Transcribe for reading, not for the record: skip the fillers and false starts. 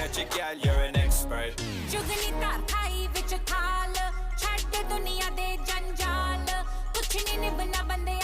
magic, yeah, you're an expert. ਚੁਗਨੀ ਧਰ ਥਾਈ ਵਿੱਚ ਥਾਲ ਛੱਡ ਦੁਨੀਆ ਦੇ ਜੰਜਾਲ ਕੁਛ ਨਹੀਂ ਨਿਭਣਾ ਬੰਦੇ